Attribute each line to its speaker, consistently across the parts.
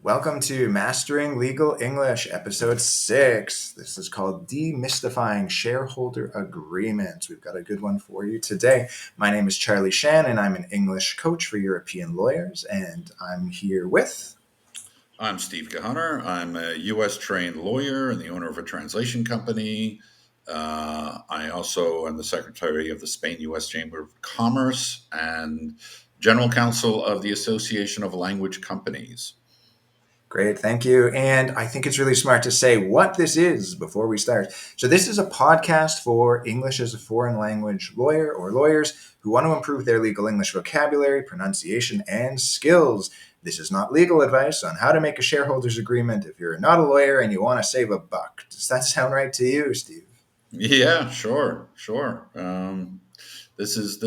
Speaker 1: Welcome to Mastering Legal English, episode 6. This is called Demystifying Shareholder Agreements. We've got a good one for you today. My name is Charlie Shan, and I'm an English coach for European lawyers, and I'm here with...
Speaker 2: I'm Steve Kahunter. I'm a U.S. trained lawyer and the owner of a translation company. I also am the secretary of the Spain-U.S. Chamber of Commerce and general counsel of the Association of Language Companies.
Speaker 1: Great, thank you. And I think it's really smart to say what this is before we start. So, this is a podcast for English as a foreign language lawyer or lawyers who want to improve their legal English vocabulary, pronunciation, and skills. This is not legal advice on how to make a shareholders agreement if you're not a lawyer and you want to save a buck. Does that sound right to you, Steve?
Speaker 2: Yeah, sure. This is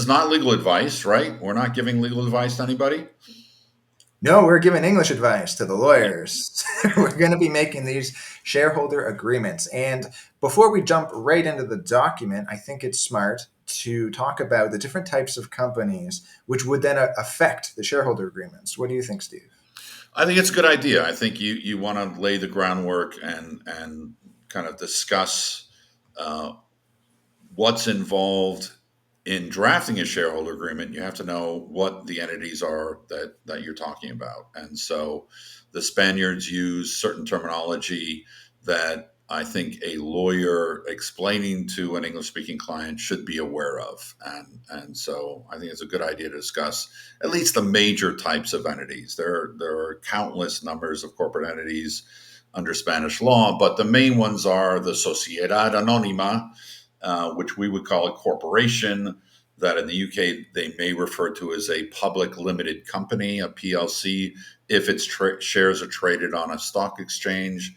Speaker 2: not legal advice, right? We're not giving legal advice to anybody.
Speaker 1: No, we're giving English advice to the lawyers. We're going to be making these shareholder agreements. And before we jump right into the document, I think it's smart to talk about the different types of companies which would then affect the shareholder agreements. What do you think, Steve?
Speaker 2: I think it's a good idea. I think you want to lay the groundwork and kind of discuss uh, what's involved in drafting a shareholder agreement. You have to know what the entities are that you're talking about. And so the Spaniards use certain terminology that I think a lawyer explaining to an English speaking client should be aware of. And so I think it's a good idea to discuss at least the major types of entities. There are countless numbers of corporate entities under Spanish law, but the main ones are the Sociedad Anónima, which we would call a corporation, that in the UK they may refer to as a public limited company, a PLC, if its shares are traded on a stock exchange.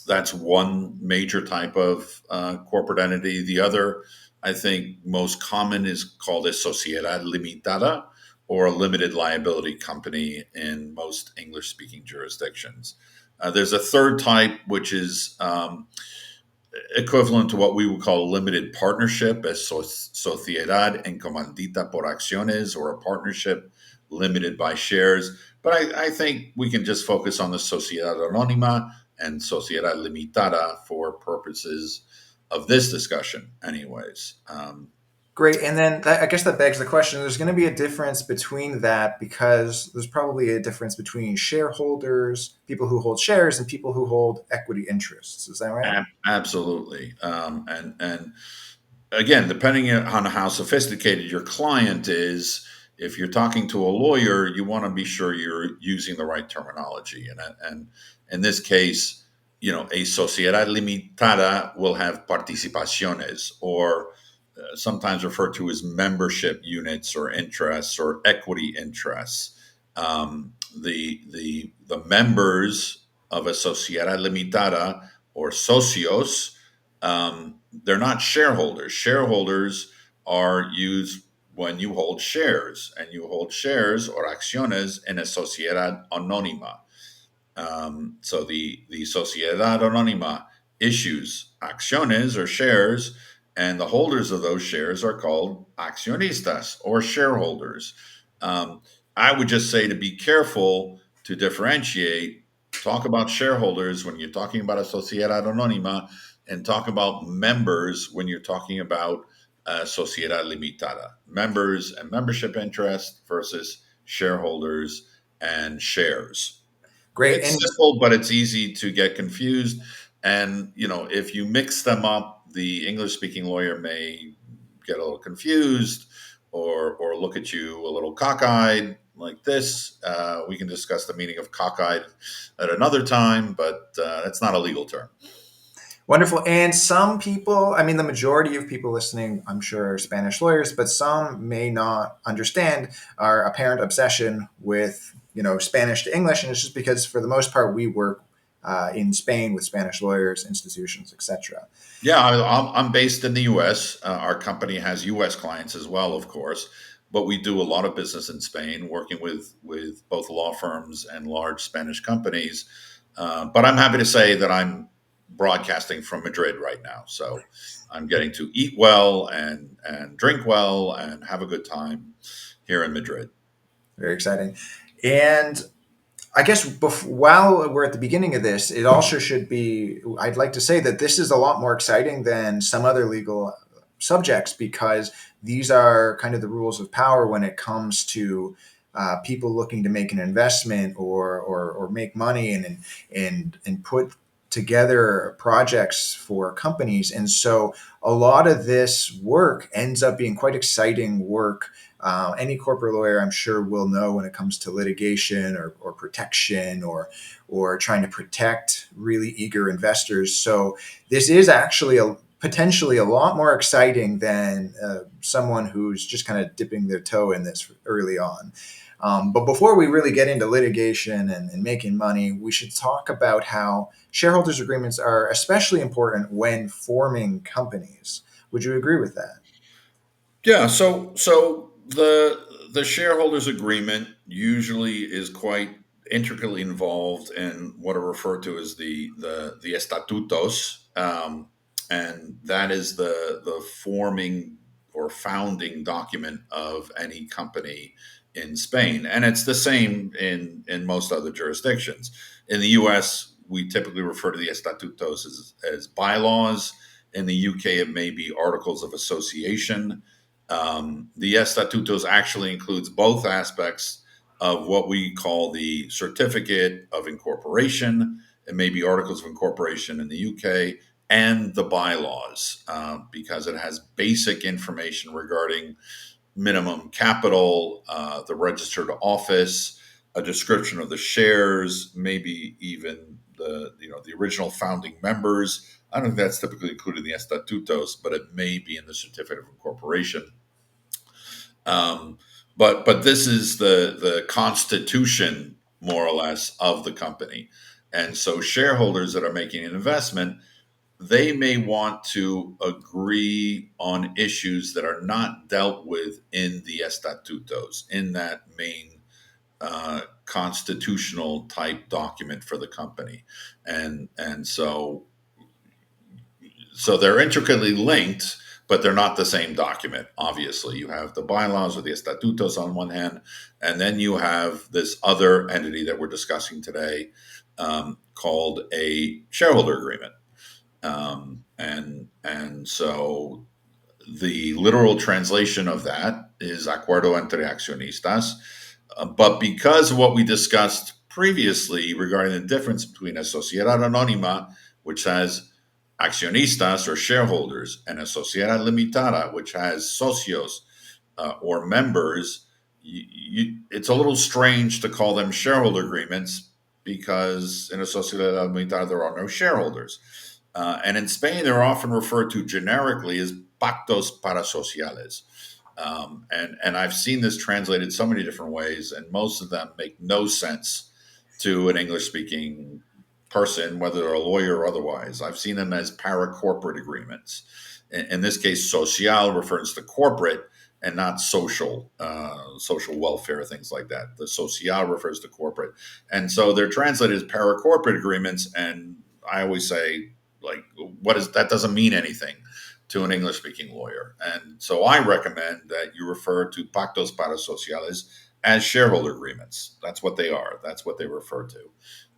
Speaker 2: That's one major type of corporate entity. The other, I think, most common is called a Sociedad Limitada, or a limited liability company in most English speaking jurisdictions. There's a third type, which is equivalent to what we would call a limited partnership, as sociedad encomendita por acciones, or a partnership limited by shares. But I think we can just focus on the Sociedad Anónima and Sociedad Limitada for purposes of this discussion, anyways.
Speaker 1: Great. And then I guess that begs the question, there's going to be a difference between that because there's probably a difference between shareholders, people who hold shares, and people who hold equity interests. Is that right?
Speaker 2: Absolutely. And again, depending on how sophisticated your client is, if you're talking to a lawyer, you want to be sure you're using the right terminology. And in this case, a sociedad limitada will have participaciones, or sometimes referred to as membership units or interests or equity interests. The members of a sociedad limitada, or socios, they're not shareholders. Shareholders are used when you hold shares, and you hold shares or acciones in a sociedad anónima. So the sociedad anónima issues acciones or shares, and the holders of those shares are called accionistas or shareholders. Um, I would just say to be careful to differentiate. Talk about shareholders when you're talking about a sociedad anónima, and talk about members when you're talking about sociedad limitada. Members and membership interest versus shareholders and shares.
Speaker 1: Great.
Speaker 2: It's
Speaker 1: And
Speaker 2: simple, but it's easy to get confused. And, if you mix them up, the English speaking lawyer may get a little confused, or look at you a little cockeyed like this. We can discuss the meaning of cockeyed at another time, but that's not a legal term.
Speaker 1: wonderful. And some people, I mean, the majority of people listening, I'm sure, are Spanish lawyers, but some may not understand our apparent obsession with, Spanish to English. And it's just because, for the most part, we work in Spain with Spanish lawyers, institutions, etc.
Speaker 2: Yeah, I'm based in the U.S. Our company has U.S. clients as well, of course, but we do a lot of business in Spain, working with both law firms and large Spanish companies. But I'm happy to say that I'm broadcasting from Madrid right now, so I'm getting to eat well and drink well and have a good time here in Madrid.
Speaker 1: Very exciting. And I guess while we're at the beginning of this, it also should be, I'd like to say that this is a lot more exciting than some other legal subjects because these are kind of the rules of power when it comes to people looking to make an investment or make money and put together projects for companies. And so a lot of this work ends up being quite exciting work. Any corporate lawyer, I'm sure, will know when it comes to litigation or protection or trying to protect really eager investors. So this is actually potentially a lot more exciting than someone who's just kind of dipping their toe in this early on. But before we really get into litigation and making money, we should talk about how shareholders agreements are especially important when forming companies. Would you agree with that?
Speaker 2: Yeah, so the shareholders agreement usually is quite intricately involved in what are referred to as the estatutos, and that is the forming or founding document of any company in Spain, and it's the same in most other jurisdictions. In the U.S., we typically refer to the estatutos as bylaws. In the UK, it may be articles of association. The Estatutos actually includes both aspects of what we call the certificate of incorporation. It may be articles of incorporation in the UK and the bylaws because it has basic information regarding minimum capital, the registered office, a description of the shares, maybe even the original founding members. I don't think that's typically included in the estatutos, but it may be in the certificate of incorporation. Um, but this is the constitution, more or less, of the company. And so shareholders that are making an investment, they may want to agree on issues that are not dealt with in the estatutos, in that main constitutional type document for the company. And so they're intricately linked, but they're not the same document. Obviously, you have the bylaws or the estatutos on one hand, and then you have this other entity that we're discussing today called a shareholder agreement. And so the literal translation of that is acuerdo entre accionistas. But because of what we discussed previously regarding the difference between a sociedad anónima, which has accionistas or shareholders, and a sociedad limitada, which has socios or members, it's a little strange to call them shareholder agreements because in a sociedad limitada there are no shareholders. And in Spain, they're often referred to generically as pactos parasociales. And I've seen this translated so many different ways, and most of them make no sense to an English speaking person, whether they're a lawyer or otherwise. I've seen them as para corporate agreements. In this case, social refers to corporate and not social welfare, things like that. The social refers to corporate. And so they're translated as para corporate agreements. And I always say, like, what is that? Doesn't mean anything to an English speaking lawyer. And so I recommend that you refer to pactos parasociales as shareholder agreements. That's what they are. That's what they refer to.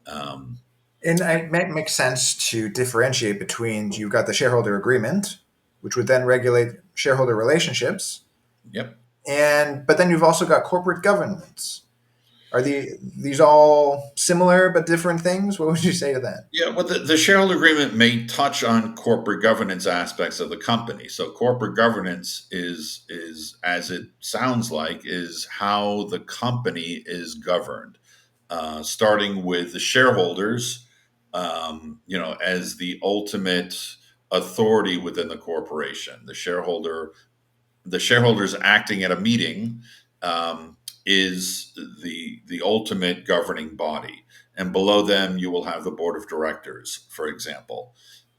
Speaker 2: Um,
Speaker 1: And it makes sense to differentiate between you've got the shareholder agreement, which would then regulate shareholder relationships,
Speaker 2: yep.
Speaker 1: and but then you've also got corporate governance. Are these all similar but different things? What would you say to that?
Speaker 2: Yeah, well, the shareholder agreement may touch on corporate governance aspects of the company. So, corporate governance is as it sounds like, is how the company is governed, starting with the shareholders, as the ultimate authority within the corporation. The shareholders acting at a meeting is the ultimate governing body, and below them you will have the board of directors, for example.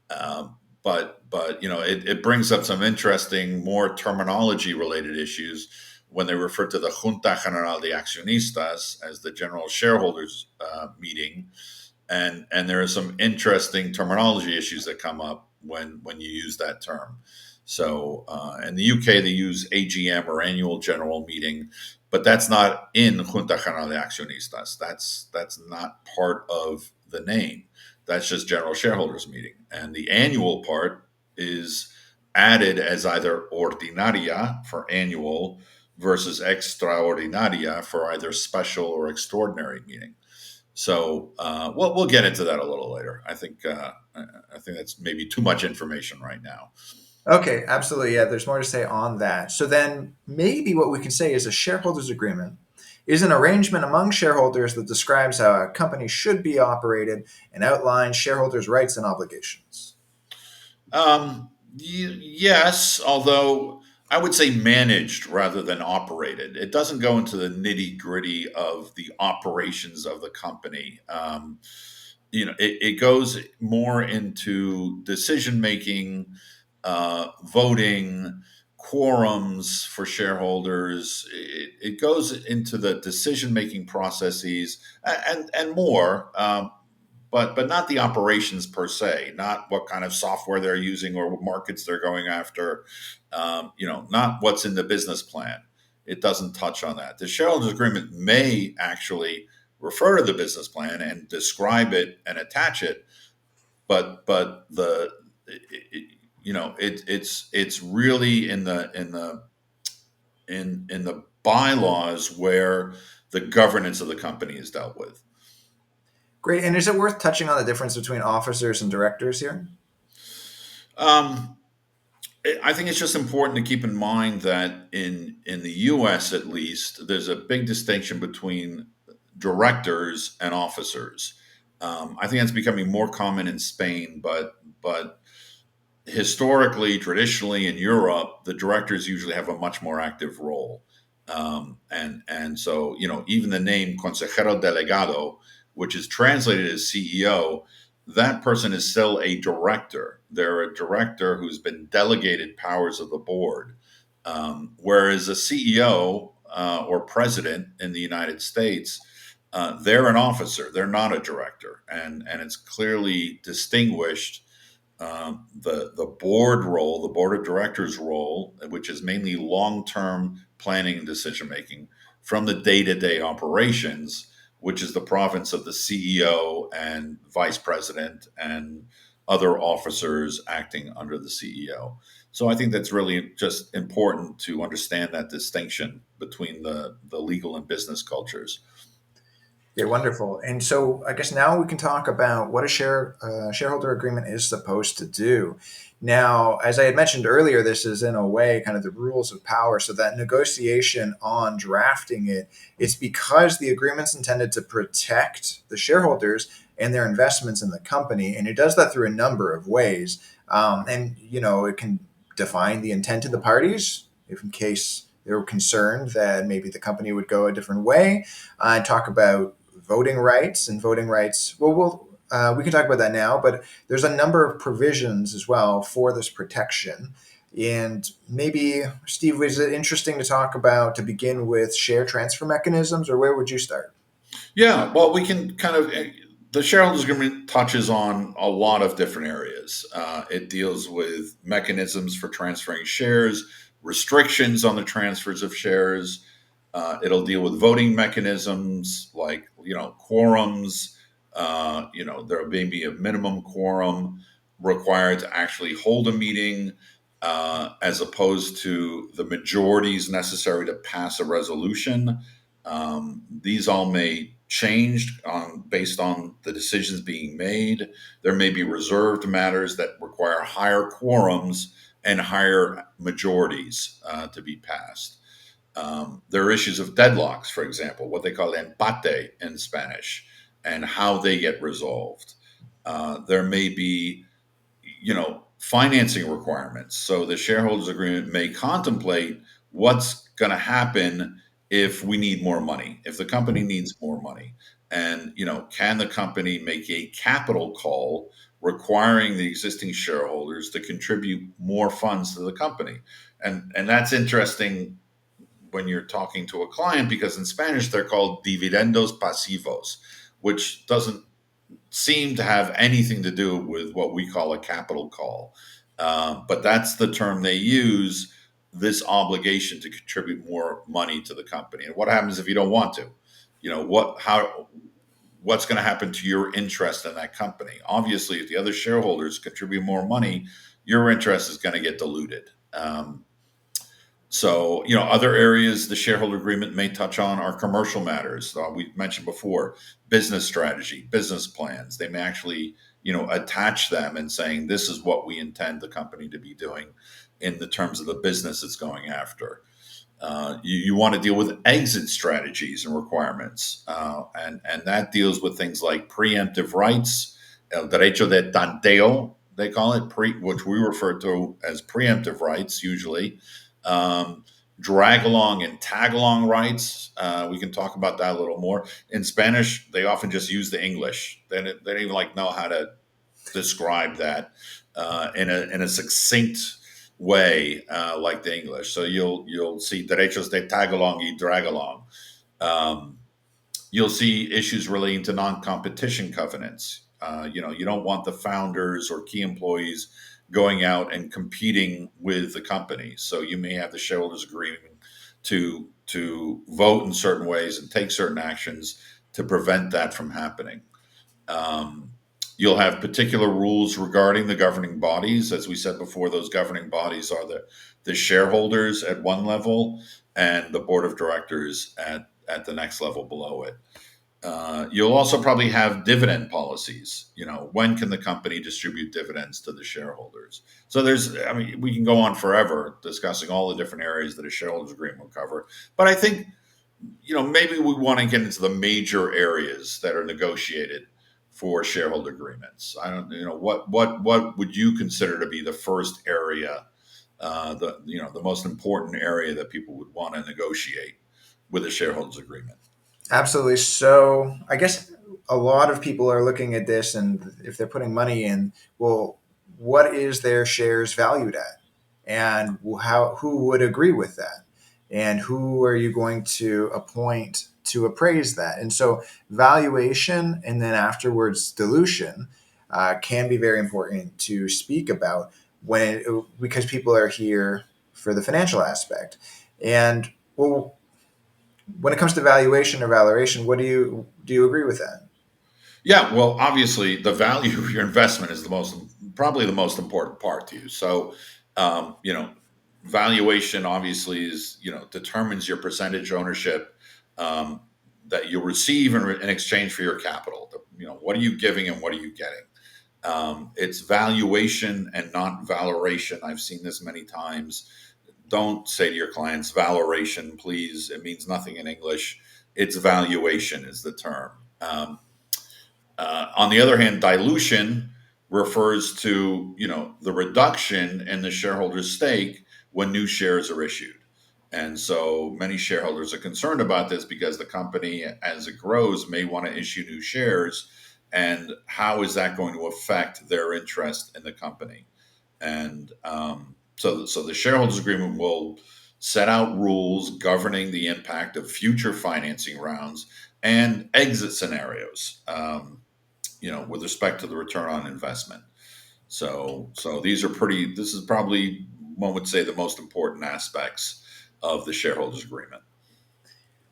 Speaker 2: But it brings up some interesting, more terminology related issues when they refer to the Junta General de Accionistas as the general shareholders meeting, and there are some interesting terminology issues that come up when you use that term. So in the UK, they use AGM or annual general meeting, but that's not in Junta General de Accionistas. That's not part of the name. That's just general shareholders meeting. And the annual part is added as either ordinaria for annual versus extraordinaria for either special or extraordinary meeting. So we'll get into that a little later. I think that's maybe too much information right now.
Speaker 1: Okay, absolutely. Yeah, there's more to say on that. So then maybe what we can say is a shareholders agreement is an arrangement among shareholders that describes how a company should be operated and outlines shareholders' rights and obligations.
Speaker 2: Yes, although I would say managed rather than operated. It doesn't go into the nitty gritty of the operations of the company. It goes more into decision making, voting, quorums for shareholders. It goes into the decision making processes and more. But not the operations per se, not what kind of software they're using or what markets they're going after. Not what's in the business plan. It doesn't touch on that. The shareholders agreement may actually refer to the business plan and describe it and attach it, but it's really in the bylaws where the governance of the company is dealt with.
Speaker 1: Great. And is it worth touching on the difference between officers and directors here?
Speaker 2: Um, I think it's just important to keep in mind that in the U.S. at least, there's a big distinction between directors and officers. I think that's becoming more common in Spain, but historically, traditionally in Europe, the directors usually have a much more active role. And so, even the name consejero delegado, which is translated as CEO, that person is still a director. They're a director who's been delegated powers of the board. Whereas a CEO or president in the United States, they're an officer. They're not a director, and it's clearly distinguished the board role, the board of directors role, which is mainly long term planning and decision making, from the day to day operations, which is the province of the CEO and vice president and other officers acting under the CEO. So I think that's really just important to understand that distinction between the legal and business cultures.
Speaker 1: Okay, wonderful. And so I guess now we can talk about what a shareholder agreement is supposed to do. Now, as I had mentioned earlier, this is in a way kind of the rules of power. So that negotiation on drafting it, it's because the agreement's intended to protect the shareholders and their investments in the company, and it does that through a number of ways. And it can define the intent of the parties, if in case they were concerned that maybe the company would go a different way. Talk about voting rights and voting rights. We can talk about that now, but there's a number of provisions as well for this protection. And maybe, Steve, is it interesting to talk about to begin with share transfer mechanisms, or where would you start?
Speaker 2: Yeah, well, we can kind of. The shareholders agreement touches on a lot of different areas. It deals with mechanisms for transferring shares, restrictions on the transfers of shares. It'll deal with voting mechanisms like quorums. There may be a minimum quorum required to actually hold a meeting, as opposed to the majorities necessary to pass a resolution. These all may change based on the decisions being made. There may be reserved matters that require higher quorums and higher majorities to be passed. There are issues of deadlocks, for example, what they call empate in Spanish, and how they get resolved. There may be financing requirements. So the shareholders agreement may contemplate what's going to happen if we need more money, if the company needs more money. And, can the company make a capital call requiring the existing shareholders to contribute more funds to the company? And that's interesting when you're talking to a client, because in Spanish they're called dividendos pasivos, which doesn't seem to have anything to do with what we call a capital call. But that's the term they use. this obligation to contribute more money to the company. And what happens if you don't want to? What's going to happen to your interest in that company? Obviously, if the other shareholders contribute more money, your interest is going to get diluted. Other areas the shareholder agreement may touch on are commercial matters. We mentioned before, business strategy, business plans. They may actually, attach them and saying this is what we intend the company to be doing in the terms of the business it's going after. You want to deal with exit strategies and requirements, and that deals with things like preemptive rights, derecho de tanteo, they call it, which we refer to as preemptive rights usually. Drag along and tag along rights. We can talk about that a little more. In Spanish, they often just use the English. They don't even know how to describe that in a succinct way, like the English. So you'll see derechos de tag along y drag along. Um, you'll see issues relating to non-competition covenants. You don't want the founders or key employees going out and competing with the company. So you may have the shareholders agreement to vote in certain ways and take certain actions to prevent that from happening. Um, you'll have particular rules regarding the governing bodies. As we said before, those governing bodies are the shareholders at one level and the board of directors at the next level below it. You'll also probably have dividend policies. When can the company distribute dividends to the shareholders? So we can go on forever discussing all the different areas that a shareholders agreement will cover. But I think, maybe we want to get into the major areas that are negotiated for shareholder agreements. I don't, what would you consider to be the first area, the most important area that people would want to negotiate with a shareholders agreement?
Speaker 1: Absolutely. So I guess a lot of people are looking at this, and if they're putting money in, well, what is their shares valued at, and who would agree with that, and who are you going to appoint to appraise that? And so valuation, and then afterwards dilution, can be very important to speak about because people are here for the financial aspect, and well, when it comes to valuation or valuation, what do you agree with that?
Speaker 2: Yeah, well, obviously, the value of your investment is probably the most important part to you. So, um, you know, valuation obviously is determines your percentage ownership um, that you'll receive in exchange for your capital. What are you giving and what are you getting? It's valuation and not valoration. I've seen this many times. Don't say to your clients valoration, please. It means nothing in English. It's valuation is the term. On the other hand, dilution refers to the reduction in the shareholder's stake when new shares are issued. And so many shareholders are concerned about this because the company, as it grows, may want to issue new shares. And how is that going to affect their interest in the company? And so the shareholders agreement will set out rules governing the impact of future financing rounds and exit scenarios. With respect to the return on investment. So this is probably, one would say, the most important aspects of the shareholders agreement.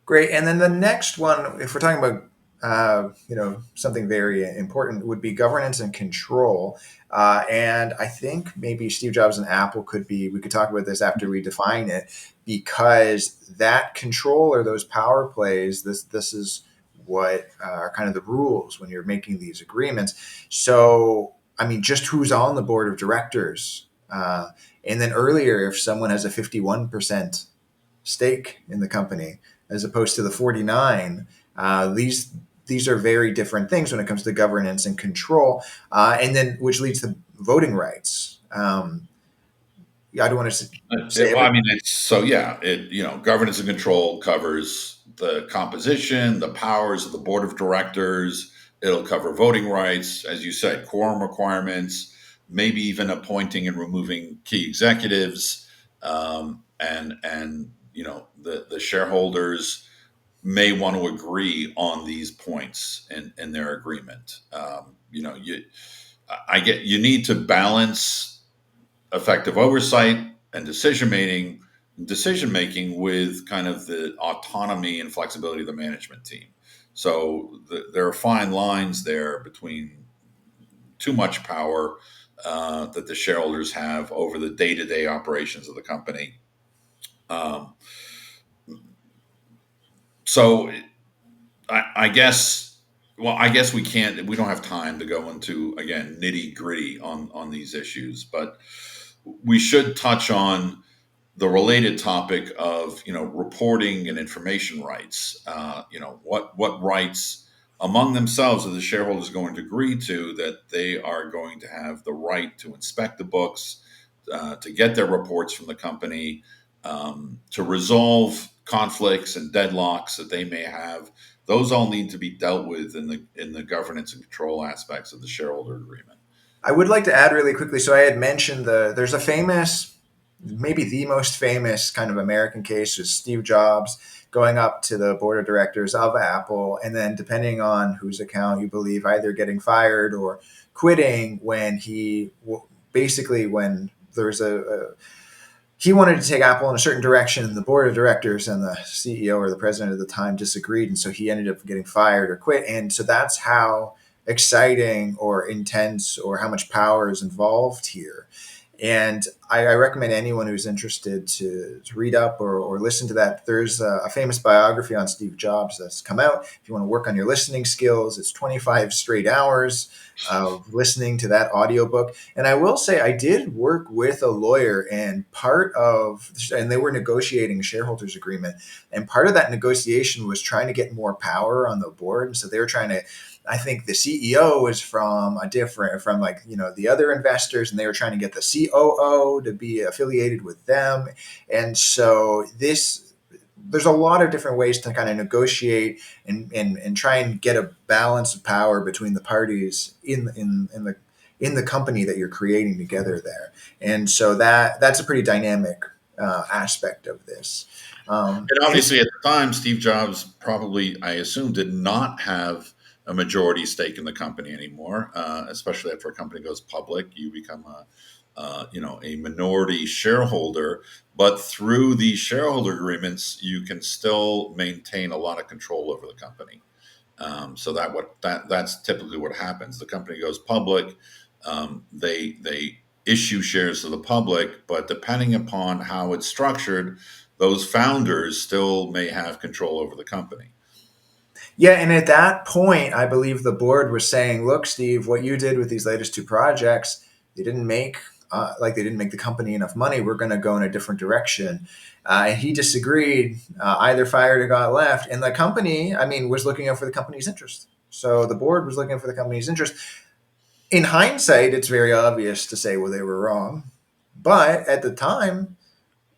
Speaker 1: Great. And then the next one, if we're talking about something very important, would be governance and control. And I think maybe Steve Jobs and Apple could be. We could talk about this after we define it, because that control or those power plays. This is what are kind of the rules when you're making these agreements. So I mean, just who's on the board of directors, and then earlier, if someone has a 51% stake in the company as opposed to the 49. These are very different things when it comes to governance and control, and then which leads to voting rights. I don't want to say
Speaker 2: Well, I
Speaker 1: every.
Speaker 2: mean, governance and control covers the composition, the powers of the board of directors. It'll cover voting rights, as you said, quorum requirements, maybe even appointing and removing key executives, and the shareholders may want to agree on these points in their agreement. You need to balance effective oversight and decision making decision making with kind of the autonomy and flexibility of the management team. So there are fine lines there between too much power that the shareholders have over the day to day operations of the company. Um, so I guess, well, I guess we don't have time to go into, again, nitty gritty on these issues, but we should touch on the related topic of, reporting and information rights. What rights among themselves are the shareholders going to agree to that they are going to have the right to inspect the books, to get their reports from the company, to resolve conflicts and deadlocks that they may have. Those all need to be dealt with in the governance and control aspects of the shareholder agreement.
Speaker 1: I would like to add really quickly. So I had mentioned there's a famous, maybe the most famous kind of American case is Steve Jobs going up to the board of directors of Apple, and then depending on whose account you believe, either getting fired or quitting when basically when there's he wanted to take Apple in a certain direction, and the board of directors and the CEO or the president at the time disagreed, and so he ended up getting fired or quit. And so that's how exciting or intense or how much power is involved here. And I recommend anyone who's interested to read up or listen to that. There's a famous biography on Steve Jobs that's come out. If you want to work on your listening skills, it's 25 straight hours of listening to that audiobook. And I will say, I did work with a lawyer, and they were negotiating a shareholders agreement. And part of that negotiation was trying to get more power on the board. And so they were trying to, I think the CEO is from the other investors, and they were trying to get the COO to be affiliated with them. And so there's a lot of different ways to kind of negotiate and try and get a balance of power between the parties in the company that you're creating together there. And so that's a pretty dynamic aspect of this.
Speaker 2: And obviously, at the time, Steve Jobs probably, I assume, did not have a majority stake in the company anymore. Especially after a company goes public, you become a minority shareholder. But through these shareholder agreements, you can still maintain a lot of control over the company. So that's typically what happens. The company goes public. They issue shares to the public, but depending upon how it's structured, those founders still may have control over the company.
Speaker 1: Yeah, and at that point, I believe the board was saying, "Look, Steve, what you did with these latest two projects, they didn't make they didn't make the company enough money. We're going to go in a different direction." And he disagreed, either fired or got left. And the company, I mean, was looking out for the company's interest. So the board was looking out for the company's interest. In hindsight, it's very obvious to say, "Well, they were wrong," but at the time,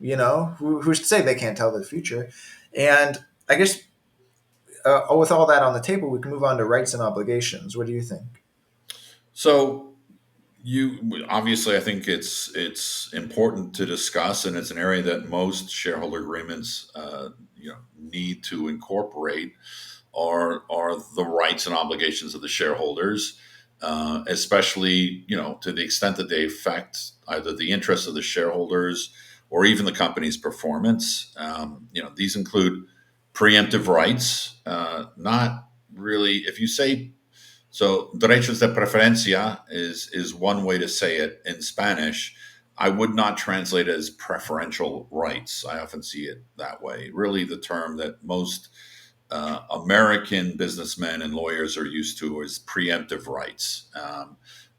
Speaker 1: who's to say they can't tell the future? And I guess with all that on the table, we can move on to rights and obligations. What do you think?
Speaker 2: So you obviously, I think it's important to discuss, and it's an area that most shareholder agreements need to incorporate are the rights and obligations of the shareholders, especially to the extent that they affect either the interests of the shareholders or even the company's performance. These include preemptive rights, not really. If you say so, derechos de preferencia is one way to say it in Spanish. I would not translate it as preferential rights. I often see it that way. Really, the term that most American businessmen and lawyers are used to is preemptive rights,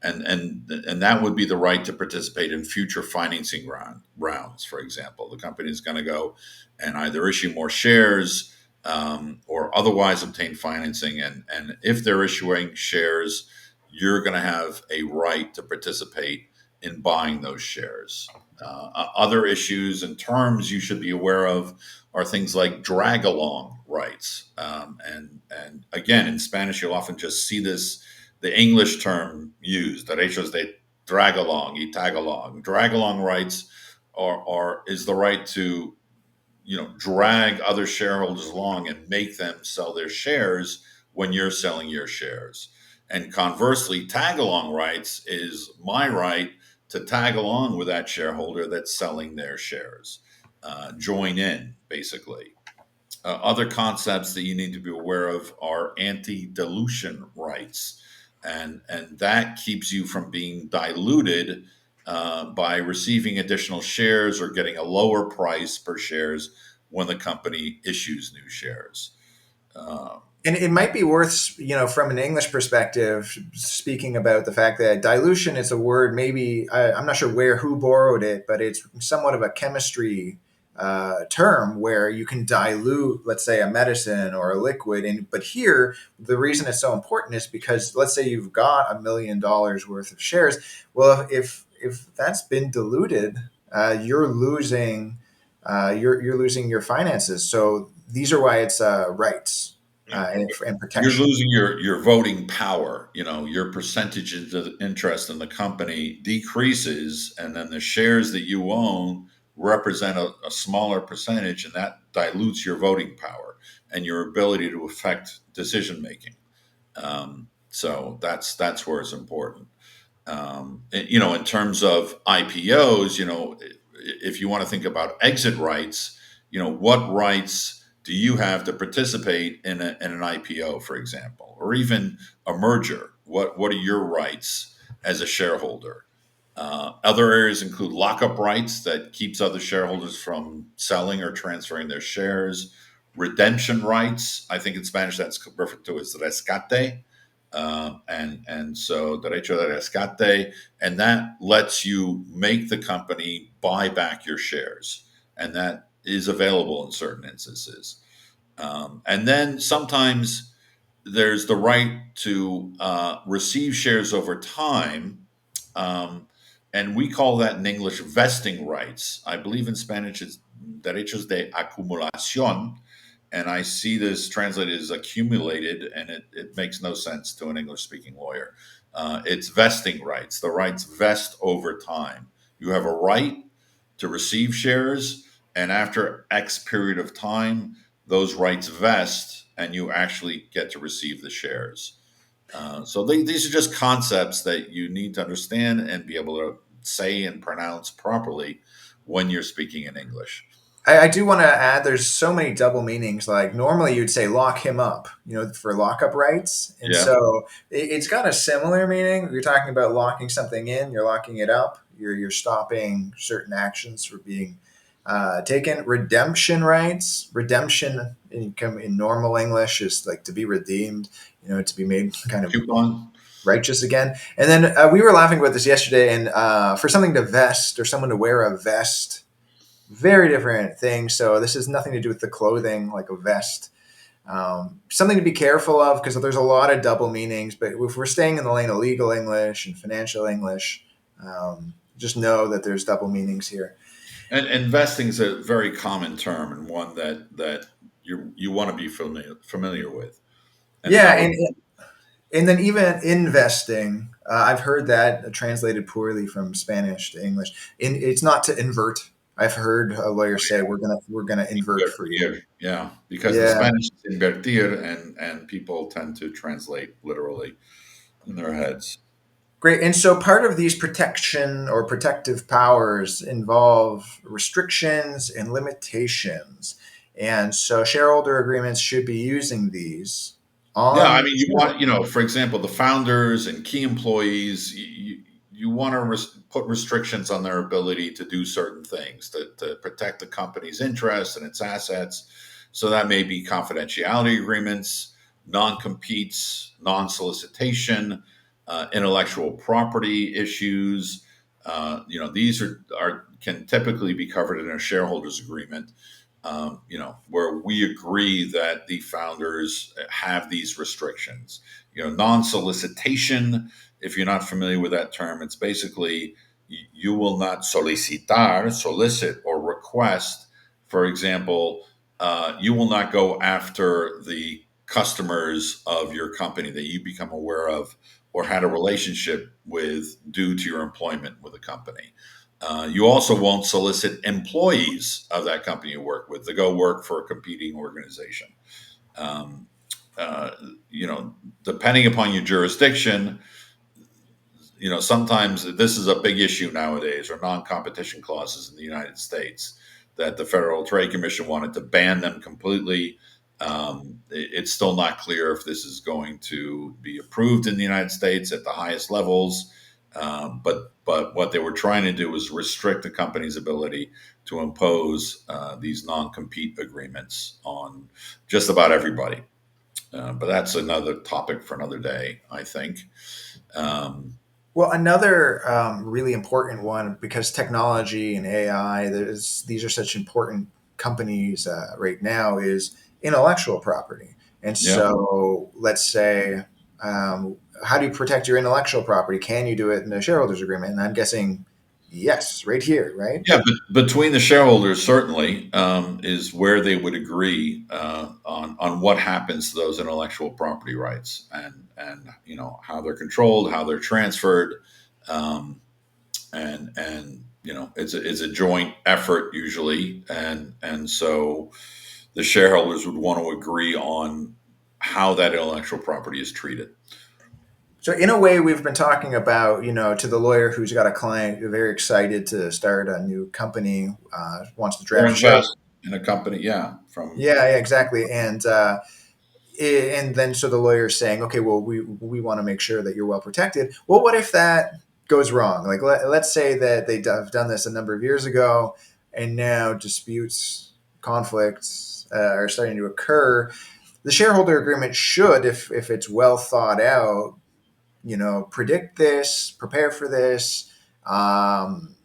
Speaker 2: and that would be the right to participate in future financing rounds. For example, the company is going to go and either issue more shares, or otherwise obtain financing, and if they're issuing shares, you're going to have a right to participate in buying those shares. Other issues and terms you should be aware of are things like drag along rights. And again, in Spanish, you'll often just see the English term used, derechos de drag along, y tag along. Drag along rights is the right to drag other shareholders along and make them sell their shares when you're selling your shares. And conversely, tag along rights is my right to tag along with that shareholder that's selling their shares. join in, basically. Other concepts that you need to be aware of are anti-dilution rights, and that keeps you from being diluted by receiving additional shares or getting a lower price per shares when the company issues new shares. Uh,
Speaker 1: And it might be worth, from an English perspective, speaking about the fact that dilution is a word, maybe, I'm not sure who borrowed it, but it's somewhat of a chemistry term where you can dilute, let's say, a medicine or a liquid. But here, the reason it's so important is because, let's say you've got $1 million worth of shares. Well, if that's been diluted, you're losing, you're losing your finances. So these are why it's rights and
Speaker 2: you're
Speaker 1: protection.
Speaker 2: losing your voting power. Your percentage of interest in the company decreases, and then the shares that you own represent a smaller percentage, and that dilutes your voting power and your ability to affect decision making. So that's where it's important. In terms of IPOs, if you want to think about exit rights, what rights do you have to participate in an IPO, for example, or even a merger? What are your rights as a shareholder? Other areas include lockup rights that keeps other shareholders from selling or transferring their shares. Redemption rights, I think in Spanish that's referred to as rescate, and so derecho de rescate, and that lets you make the company buy back your shares, and that is available in certain instances. And then sometimes there's the right to receive shares over time, um, and we call that in English vesting rights. I believe in Spanish it's derechos de acumulación, and I see this translated as accumulated, and it makes no sense to an English speaking lawyer. It's vesting rights. The rights vest over time. You have a right to receive shares, and after X period of time, those rights vest, and you actually get to receive the shares. These are just concepts that you need to understand and be able to say and pronounce properly when you're speaking in English.
Speaker 1: I do want to add there's so many double meanings. Like normally you'd say lock him up, for lockup rights. And
Speaker 2: Yeah.
Speaker 1: so it's got a similar meaning. You're talking about locking something in, you're locking it up, you're stopping certain actions from being taken. Redemption rights, redemption in normal English is like to be redeemed, to be made kind of
Speaker 2: Coupon.
Speaker 1: righteous again. And then we were laughing about this yesterday, and for something to vest or someone to wear a vest, very different thing. So this has nothing to do with the clothing, like a vest. Something to be careful of because there's a lot of double meanings. But if we're staying in the lane of legal English and financial English, just know that there's double meanings here.
Speaker 2: And investing is a very common term and one that you want to be familiar with and
Speaker 1: Yeah,
Speaker 2: how it.
Speaker 1: and then even investing, I've heard that translated poorly from Spanish to English. It's not to invert. I've heard a lawyer say we're gonna invert for you.
Speaker 2: Invertir, yeah, because the
Speaker 1: Yeah.
Speaker 2: Spanish is invertir, and people tend to translate literally in their heads.
Speaker 1: Great. And so part of these protection or protective powers involve restrictions and limitations. And so shareholder agreements should be using these
Speaker 2: Yeah, I
Speaker 1: on
Speaker 2: mean, you want,
Speaker 1: shareholders.
Speaker 2: for example, the founders and key employees, you want to put restrictions on their ability to do certain things to protect the company's interests and its assets. So that may be confidentiality agreements, non competes, non solicitation, intellectual property issues. These are can typically be covered in a shareholders agreement, where we agree that the founders have these restrictions. Non solicitation, if you're not familiar with that term, it's basically you will not solicit, or request, for example, you will not go after the customers of your company that you become aware of or had a relationship with due to your employment with a company. You also won't solicit employees of that company you work with to go work for a competing organization. Um, uh, you know, Depending upon your jurisdiction, sometimes this is a big issue nowadays, or non-competition clauses in the United States. that the Federal Trade Commission wanted to ban them completely. It's still not clear if this is going to be approved in the United States at the highest levels. But what they were trying to do was restrict the company's ability to impose these non-compete agreements on just about everybody. But that's another topic for another day, I think. Um,
Speaker 1: Well, another really important one, because technology and AI, these are such important companies right now, is intellectual property. And
Speaker 2: yeah.
Speaker 1: so, let's say, how do you protect your intellectual property? Can you do it in a shareholders agreement? And I'm guessing yes, right here, right?
Speaker 2: Yeah, but between the shareholders, certainly is where they would agree on what happens to those intellectual property rights, and how they're controlled, how they're transferred, um, and it's a joint effort usually, and so the shareholders would want to agree on how that intellectual property is treated.
Speaker 1: So, in a way, we've been talking about, to the lawyer who's got a client, very excited to start a new company, wants to
Speaker 2: Or
Speaker 1: draft a share.
Speaker 2: invest in a company, yeah, from
Speaker 1: Yeah, yeah, exactly. And then so the lawyer's saying, okay, well, we want to make sure that you're well protected. Well, what if that goes wrong? Like, let's say that have done this a number of years ago, and now disputes, conflicts are starting to occur. The shareholder agreement should, if it's well thought out, predict this, prepare for this. Um,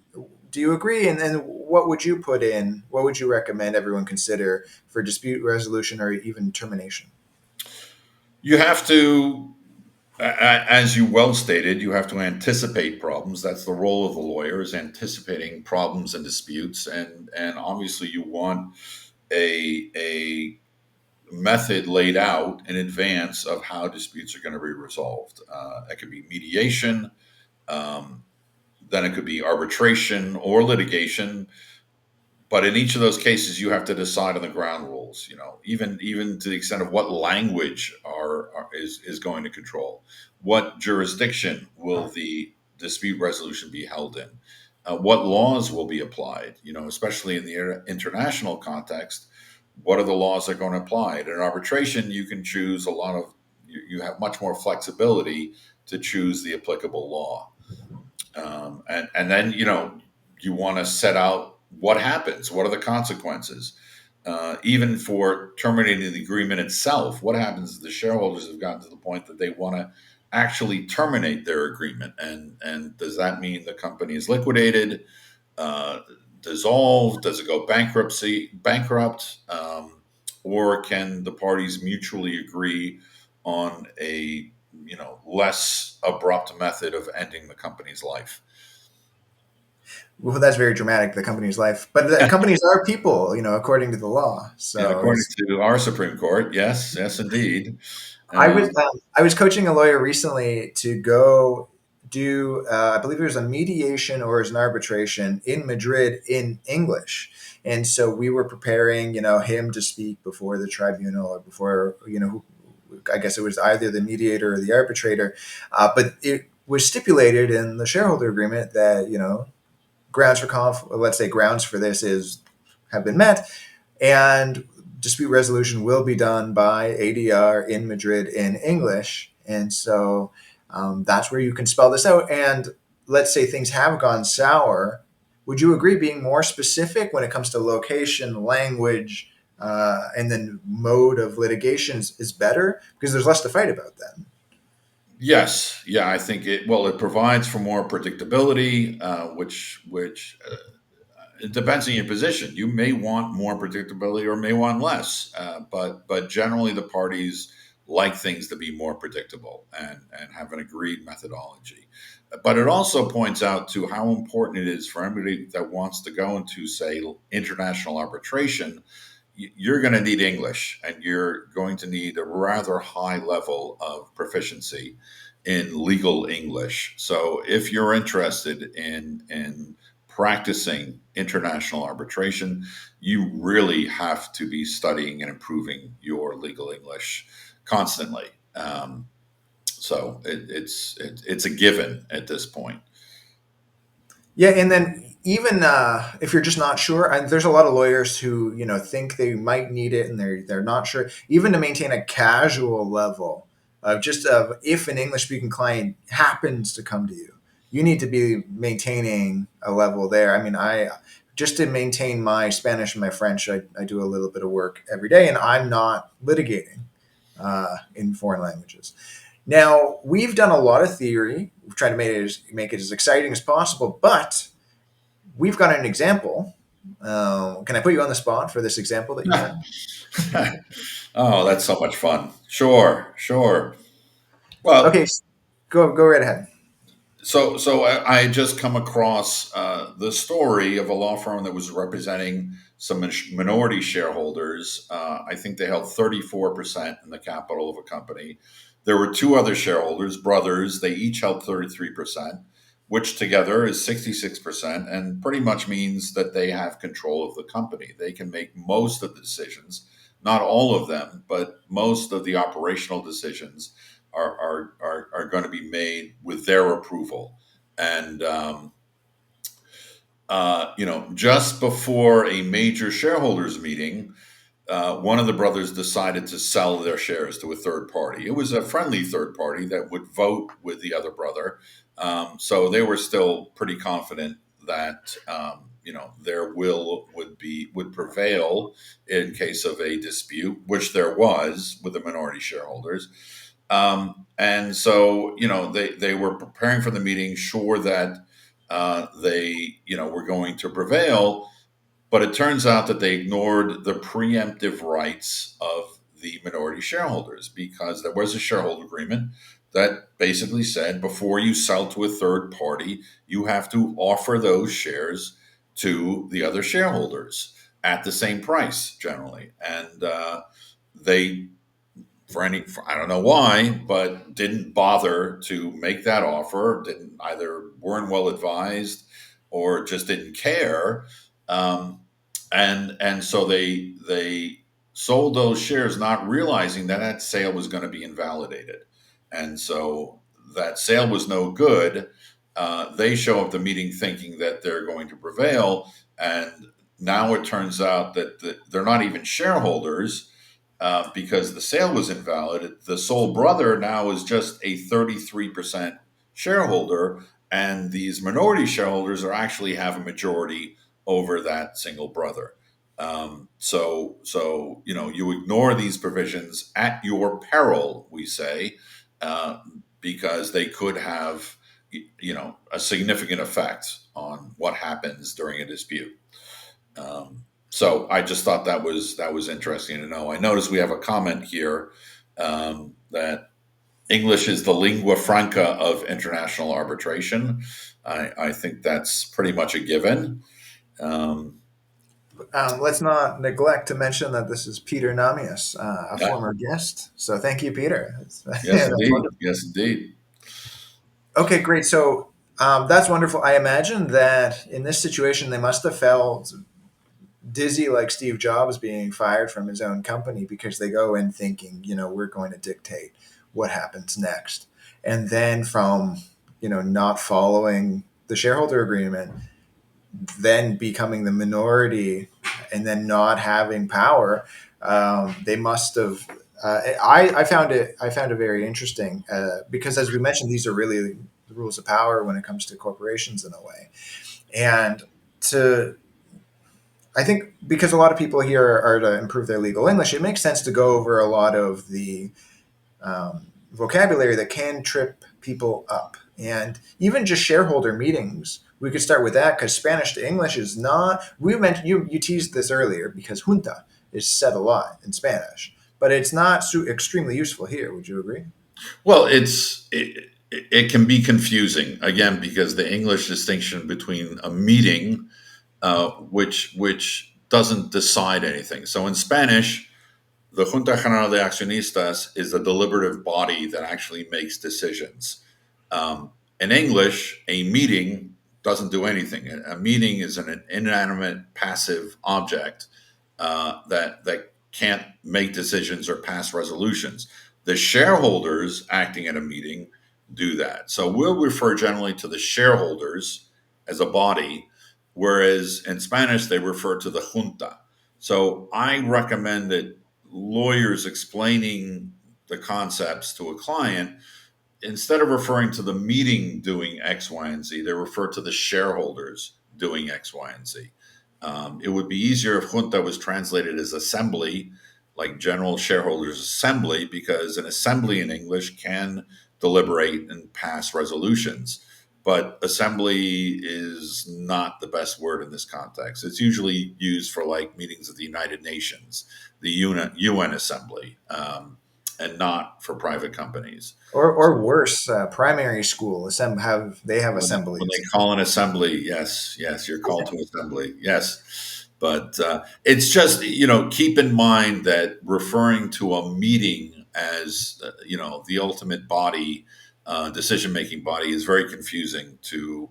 Speaker 1: do you agree? And then what would you put in? What would you recommend everyone consider for dispute resolution or even termination?
Speaker 2: you have to as you well stated, you have to anticipate problems. That's the role of the lawyer, is anticipating problems and disputes, and obviously you want a method laid out in advance of how disputes are going to be resolved. It could be mediation, um, then it could be arbitration or litigation, but in each of those cases you have to decide on the ground rules, even to the extent of what language is going to control, what jurisdiction will the dispute resolution be held in, what laws will be applied, especially in the international context. What are the laws that are going to apply? In an arbitration, you can choose a lot of you have much more flexibility to choose the applicable law. And then you want to set out what happens, what are the consequences, even for terminating the agreement itself. What happens if the shareholders have gotten to the point that they want to actually terminate their agreement, and does that mean the company is liquidated, uh, dissolved? Does it go bankrupt, or can the parties mutually agree on a less abrupt method of ending the company's life?
Speaker 1: Well, that's very dramatic, the company's life. But the companies are people, according to the law.
Speaker 2: And
Speaker 1: So
Speaker 2: according to our Supreme Court, yes, yes, indeed.
Speaker 1: I I was coaching a lawyer recently to go do I believe it was a mediation or it was an arbitration in Madrid in English, and so we were preparing him to speak before the tribunal or before I guess it was either the mediator or the arbitrator, but it was stipulated in the shareholder agreement that grounds for let's say grounds for this is have been met, and dispute resolution will be done by ADR in Madrid in English. And so that's where you can spell this out. And let's say things have gone sour. Would you agree being more specific when it comes to location, language, and then mode of litigation is better because there's less to fight about then?
Speaker 2: Yes, yeah, I think it provides for more predictability, which it depends on your position. You may want more predictability or may want less, but generally the parties like things to be more predictable and have an agreed methodology. But it also points out to how important it is for anybody that wants to go into, say, international arbitration. You're going to need English, and you're going to need a rather high level of proficiency in legal English. So if you're interested in practicing international arbitration, you really have to be studying and improving your legal English constantly. So it's a given at this point.
Speaker 1: Yeah, and then even if you're just not sure, and there's a lot of lawyers who think they might need it and they're not sure. Even to maintain a casual level of just of if an English speaking client happens to come to you, you need to be maintaining a level there. I mean, I just to maintain my Spanish and my French, I do a little bit of work every day, and I'm not litigating in foreign languages. Now, we've done a lot of theory. We've tried to make it as exciting as possible, but we've got an example. Can I put you on the spot for this example that you found?
Speaker 2: Oh, that's so much fun. Sure, sure. Well,
Speaker 1: Okay, go right ahead.
Speaker 2: so I just come across the story of a law firm that was representing some minority shareholders. I think they held 34% in the capital of a company. There were two other shareholders, brothers. They each held 33%, which together is 66%, and pretty much means that they have control of the company. They can make most of the decisions, not all of them, but most of the operational decisions are going to be made with their approval. And just before a major shareholders meeting, one of the brothers decided to sell their shares to a third party. It was a friendly third party that would vote with the other brother, so they were still pretty confident that their will would prevail in case of a dispute, which there was with the minority shareholders. And so they were preparing for the meeting, sure that they were going to prevail, but it turns out that they ignored the preemptive rights of the minority shareholders because there was a shareholder agreement that basically said before you sell to a third party, you have to offer those shares to the other shareholders at the same price generally. And they I don't know why, but didn't bother to make that offer. Didn't either weren't well advised or just didn't care. And so they sold those shares, not realizing that that sale was going to be invalidated, and so that sale was no good. They show up at the meeting thinking that they're going to prevail, and now it turns out that they're not even shareholders because the sale was invalid. The sole brother now is just a 33% shareholder, and these minority shareholders are actually have a majority over that single brother. So you ignore these provisions at your peril, we say, uh, because they could have a significant effect on what happens during a dispute. So I just thought that was interesting to know. I noticed we have a comment here that English is the lingua franca of international arbitration. I think that's pretty much a given. Um,
Speaker 1: Let's not neglect to mention that this is Peter Namias, a
Speaker 2: yeah,
Speaker 1: former guest. So thank you, Peter.
Speaker 2: yes,
Speaker 1: That's
Speaker 2: indeed.
Speaker 1: wonderful.
Speaker 2: Yes, indeed.
Speaker 1: Okay, great. So that's wonderful. I imagine that in this situation, they must have felt dizzy like Steve Jobs being fired from his own company because they go in thinking, we're going to dictate what happens next. And then from, not following the shareholder agreement, then becoming the minority and then not having power, they must have. I found it very interesting because, as we mentioned, these are really the rules of power when it comes to corporations in a way. And to I think because a lot of people here are to improve their legal English, it makes sense to go over a lot of the vocabulary that can trip people up. And even just shareholder meetings, we could start with that because Spanish to English is not. We mentioned you teased this earlier because junta is said a lot in Spanish, but it's not extremely useful here. Would you agree?
Speaker 2: Well, it can be confusing again because the English distinction between a meeting, which doesn't decide anything. So in Spanish, the Junta General de Accionistas is the deliberative body that actually makes decisions. In English, a meeting doesn't do anything. A meeting is an inanimate, passive object that can't make decisions or pass resolutions. The shareholders acting at a meeting do that. So we'll refer generally to the shareholders as a body, whereas in Spanish they refer to the junta. So I recommend that lawyers explaining the concepts to a client, instead of referring to the meeting doing X, Y, and Z, they refer to the shareholders doing X, Y, and Z. It would be easier if junta was translated as assembly, like general shareholders assembly, because an assembly in English can deliberate and pass resolutions. But assembly is not the best word in this context. It's usually used for like meetings of the United Nations, the UN assembly, and not for private companies. So
Speaker 1: Or worse, primary school they have
Speaker 2: when they
Speaker 1: assemblies.
Speaker 2: call an assembly, yes, yes, you're called to assembly, yes. But it's just, keep in mind that referring to a meeting as, the ultimate body, decision making body is very confusing to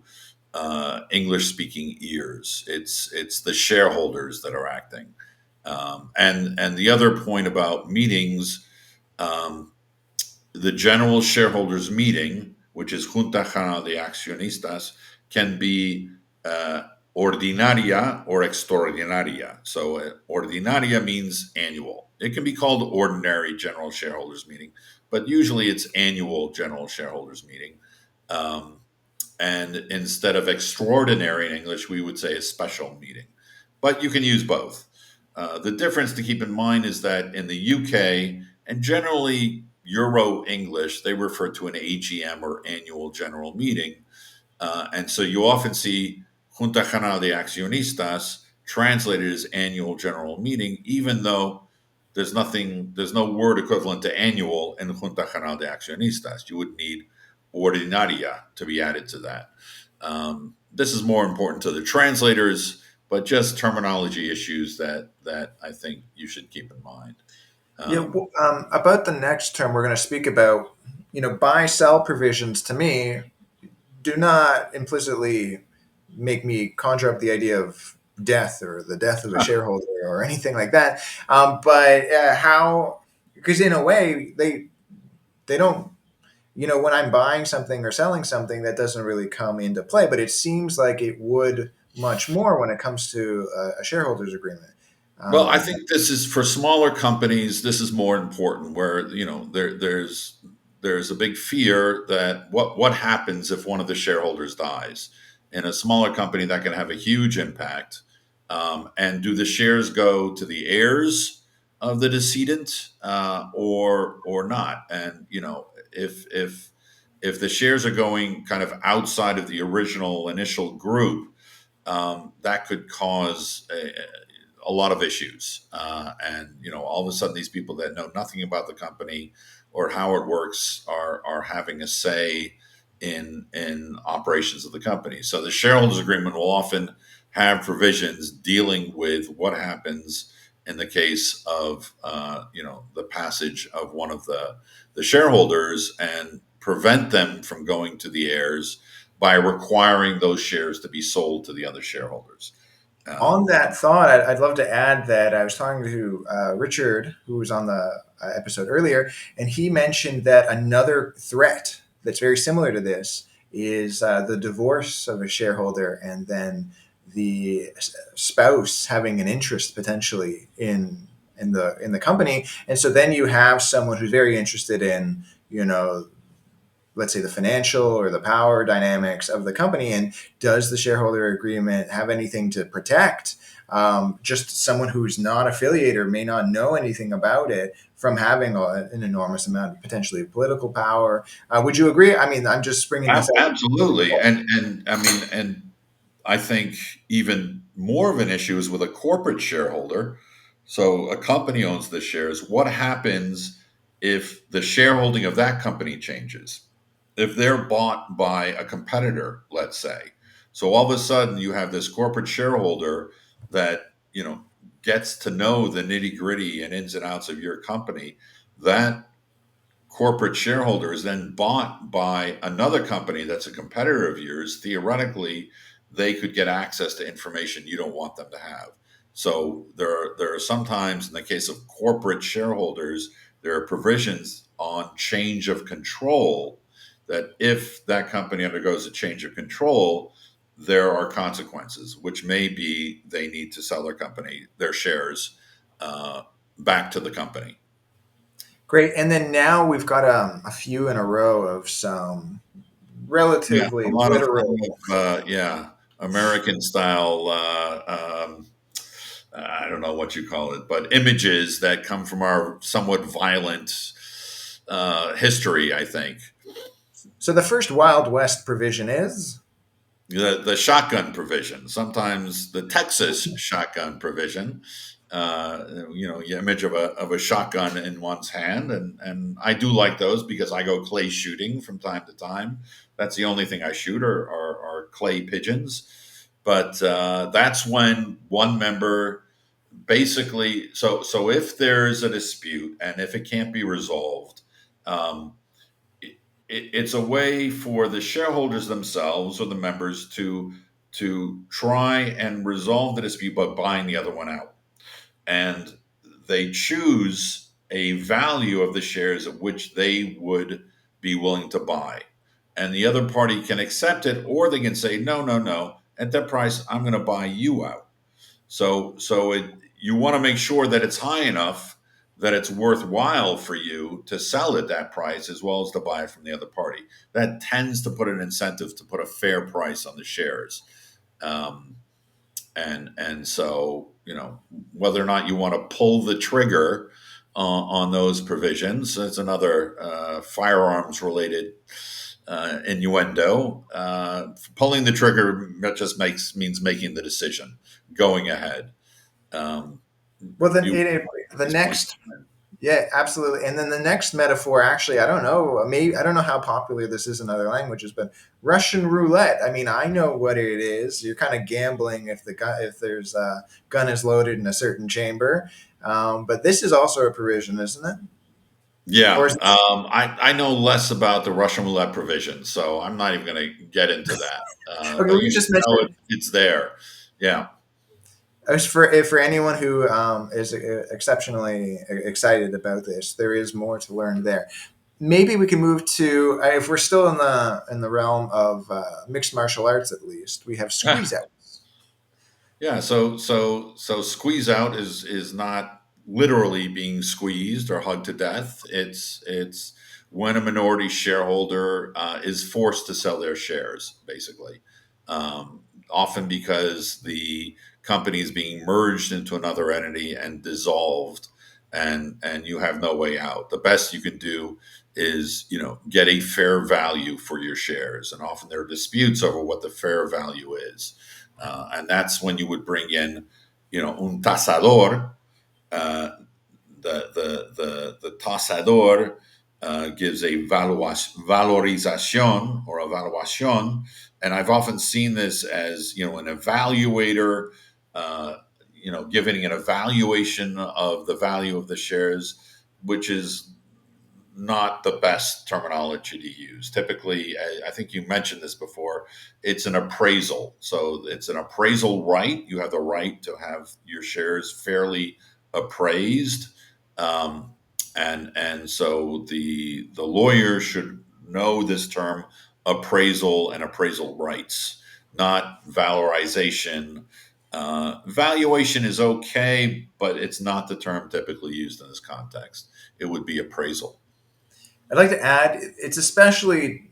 Speaker 2: English speaking ears. It's the shareholders that are acting. And the other point about meetings, um, the general shareholders meeting, which is Junta General de Accionistas, can be uh, ordinaria or extraordinaria. So, ordinaria means annual. It can be called ordinary general shareholders meeting, but usually it's annual general shareholders meeting. Um, and instead of extraordinary in English, we would say a special meeting. But you can use both. The difference to keep in mind is that in the UK and generally Euro English, they refer to an AGM or annual general meeting. And so you often see Junta General de Accionistas translated as annual general meeting, even though there's no word equivalent to annual in Junta General de Accionistas. You would need ordinaria to be added to that. This is more important to the translators, but just terminology issues that I think you should keep in mind.
Speaker 1: Yeah,
Speaker 2: Um,
Speaker 1: about the next term we're going to speak about, buy sell provisions to me do not implicitly make me conjure up the idea of death or the death of a shareholder or anything like that. But how? Because in a way, they don't. When I'm buying something or selling something, that doesn't really come into play. But it seems like it would much more when it comes to a shareholders agreement.
Speaker 2: Well, I
Speaker 1: Um,
Speaker 2: think this is for smaller companies. This is more important, where there's a big fear that what happens if one of the shareholders dies. In a smaller company, that can have a huge impact. And do the shares go to the heirs of the decedent, or not? And if the shares are going kind of outside of the original initial group, that could cause a lot of issues. And all of a sudden, these people that know nothing about the company or how it works are having a say in operations of the company. So the shareholders agreement will often have provisions dealing with what happens in the case of the passage of one of the shareholders, and prevent them from going to the heirs by requiring those shares to be sold to the other shareholders.
Speaker 1: On
Speaker 2: Um,
Speaker 1: that thought, I'd love to add that I was talking to Richard, who was on the episode earlier, and he mentioned that another threat that's very similar to this is the divorce of a shareholder, and then the spouse having an interest potentially in the company, and so then you have someone who's very interested in let's say the financial or the power dynamics of the company, and does the shareholder agreement have anything to protect just someone who's not affiliated or may not know anything about it from having an enormous amount of potentially political power? Would you agree? I mean, I'm just bringing this up.
Speaker 2: Absolutely, and I mean, and I think even more of an issue is with a corporate shareholder. So a company owns the shares. What happens if the shareholding of that company changes? If they're bought by a competitor, let's say. So all of a sudden you have this corporate shareholder that, gets to know the nitty gritty and ins and outs of your company. That corporate shareholder is then bought by another company that's a competitor of yours. Theoretically, they could get access to information you don't want them to have. So there are sometimes, in the case of corporate shareholders, there are provisions on change of control, that if that company undergoes a change of control, there are consequences, which may be they need to sell their shares, uh, back to the company.
Speaker 1: Great. And then now we've got a few in a row of some
Speaker 2: Yeah, a
Speaker 1: relatively
Speaker 2: lot of,
Speaker 1: literal.
Speaker 2: yeah, American style. I don't know what you call it, but images that come from our somewhat violent history. I think
Speaker 1: So the first Wild West provision is.
Speaker 2: the shotgun provision, sometimes the Texas shotgun provision. The image of a shotgun in one's hand, and I do like those because I go clay shooting from time to time. That's the only thing I shoot are clay pigeons. But that's when one member basically. So if there's a dispute and if it can't be resolved. Um, it's a way for the shareholders themselves or the members to try and resolve the dispute by buying the other one out, and they choose a value of the shares at which they would be willing to buy, and the other party can accept it, or they can say no, no, no, at that price I'm going to buy you out. You want to make sure that it's high enough that it's worthwhile for you to sell at that price as well as to buy it from the other party. That tends to put an incentive to put a fair price on the shares. Um, and so whether or not you want to pull the trigger on those provisions, it's another firearms related innuendo. Pulling the trigger just means making the decision, going ahead. Um,
Speaker 1: Well, then
Speaker 2: you
Speaker 1: the
Speaker 2: this point.
Speaker 1: next. Yeah, absolutely. And then the next metaphor, actually, I don't know, maybe I don't know how popular this is in other languages, but Russian roulette. I mean, I know what it is. You're kind of gambling if if there's a gun is loaded in a certain chamber. But this is also a provision, isn't it? Or
Speaker 2: Yeah,
Speaker 1: is this,
Speaker 2: I know less about the Russian roulette provision, so I'm not even going to get into that.
Speaker 1: okay?
Speaker 2: But
Speaker 1: We
Speaker 2: you
Speaker 1: just
Speaker 2: should know
Speaker 1: mentioned
Speaker 2: it's there. Yeah.
Speaker 1: as for anyone who is exceptionally excited about this, there is more to learn there. Maybe we can move to if we're still in the realm of mixed martial arts. At least we have squeeze outs.
Speaker 2: Yeah, so squeeze out is not literally being squeezed or hugged to death. It's when a minority shareholder is forced to sell their shares, basically, often because the company is being merged into another entity and dissolved, and you have no way out. The best you can do is get a fair value for your shares, and often there are disputes over what the fair value is, and that's when you would bring in, un tasador. Uh, the tasador gives a valorización or evaluación, and I've often seen this as an evaluator, uh, giving an evaluation of the value of the shares, which is not the best terminology to use. Typically, I think you mentioned this before, it's an appraisal. So it's an appraisal right. You have the right to have your shares fairly appraised. Um, and so the lawyer should know this term appraisal and appraisal rights, not valorization. Valuation is okay, but it's not the term typically used in this context. It would be appraisal.
Speaker 1: I'd like to add it's especially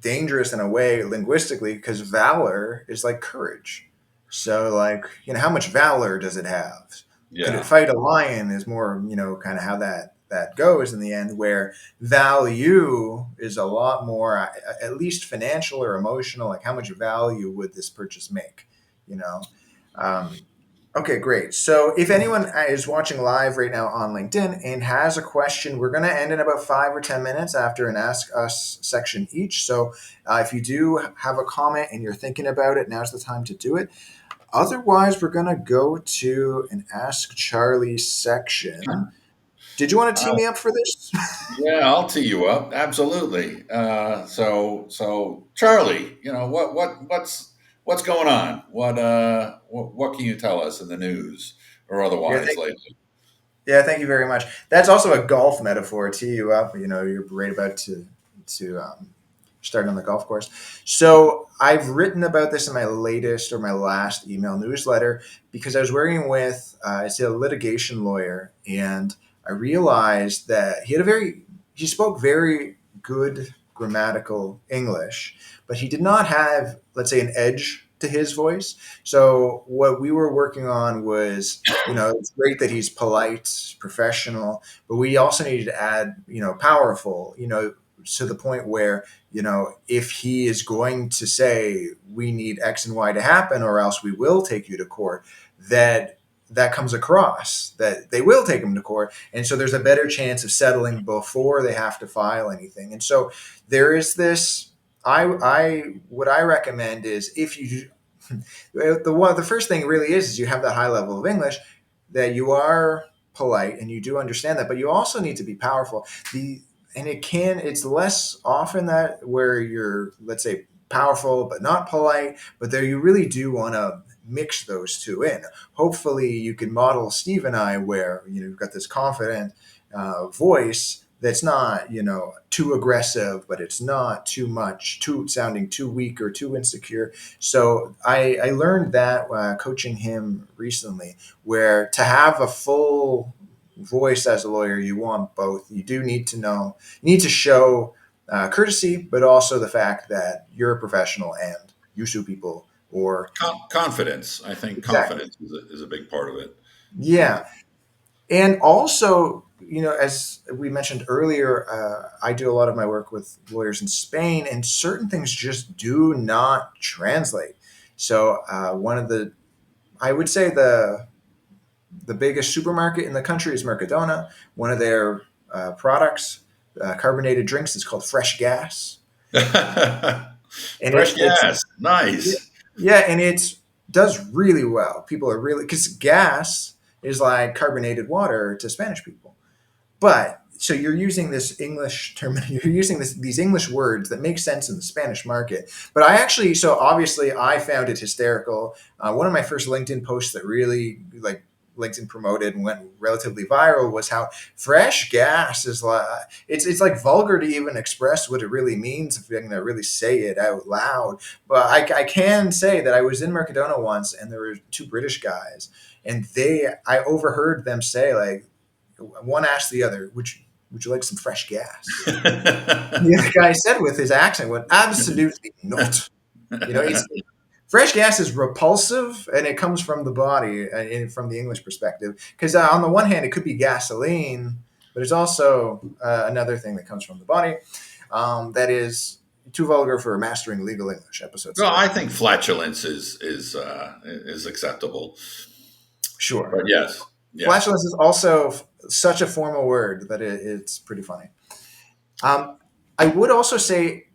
Speaker 1: dangerous in a way linguistically because valor is like courage. So like how much valor does it have? Could it
Speaker 2: Yeah.
Speaker 1: fight a lion? Is more kind of how that goes in the end. Where value is a lot more at least financial or emotional. Like how much value would this purchase make? You know. Um, Okay, great. So if anyone is watching live right now on LinkedIn and has a question, we're going to end in about 5 or 10 minutes after an Ask Us section each. So if you do have a comment and you're thinking about it, now's the time to do it. Otherwise, we're going to go to an Ask Charlie section. Did you want to tee
Speaker 2: Uh,
Speaker 1: me up for this?
Speaker 2: yeah, I'll tee you up. Absolutely. So Charlie, what's going on? What can you tell us in the news or
Speaker 1: yeah,
Speaker 2: otherwise lately?
Speaker 1: yeah, thank you very much. That's also a golf metaphor. Tee you up. You're right about to starting on the golf course. So I've written about this in my latest or my last email newsletter because I was working with it's a litigation lawyer, and I realized that he spoke very good grammatical English, but he did not have, let's say, an edge to his voice. So what we were working on was, it's great that he's polite, professional, but we also needed to add, powerful, to the point where, if he is going to say we need X and Y to happen or else we will take you to court, that comes across that they will take him to court. And so there's a better chance of settling before they have to file anything. And so there is this, I what I recommend is, if you the first thing really is you have that high level of English, that you are polite and you do understand that, but you also need to be powerful. The and it's less often that where you're, let's say, powerful but not polite, but there you really do want to mix those two in. Hopefully you can model Steve and I where you've got this confident voice that's not too aggressive, but it's not too much too sounding too weak or too insecure. So I learned that coaching him recently, where to have a full voice as a lawyer, you want both. You do need to you need to show courtesy, but also the fact that you're a professional and you sue people or
Speaker 2: Confidence. I think
Speaker 1: exactly.
Speaker 2: confidence is a big part of it.
Speaker 1: Yeah. And also, as we mentioned earlier, I do a lot of my work with lawyers in Spain, and certain things just do not translate. So, one of the, I would say the biggest supermarket in the country is Mercadona. One of their products, carbonated drinks, is called Fresh Gas, and
Speaker 2: Fresh
Speaker 1: it's
Speaker 2: gas. Nice.
Speaker 1: yeah, and it does really well. People are really, because gas is like carbonated water to Spanish people. But so you're using this English term, you're using these English words that make sense in the Spanish market. But so obviously I found it hysterical. One of my first LinkedIn posts that really like LinkedIn promoted and went relatively viral was how fresh gas is like, it's like vulgar to even express what it really means if you're going to really say it out loud. But I can say that I was in Mercadona once and there were two British guys, and I overheard them say, like, one asked the other, would you like some fresh gas? The other guy said with his accent, went, absolutely not. It's fresh gas is repulsive, and it comes from the body, from the English perspective. Because on the one hand, it could be gasoline, but it's also another thing that comes from the body that is too vulgar for a Mastering Legal English episode
Speaker 2: Well,
Speaker 1: series.
Speaker 2: I think flatulence is acceptable.
Speaker 1: Sure.
Speaker 2: But yes, yes.
Speaker 1: Flatulence is also such a formal word that it's pretty funny. Um, I would also say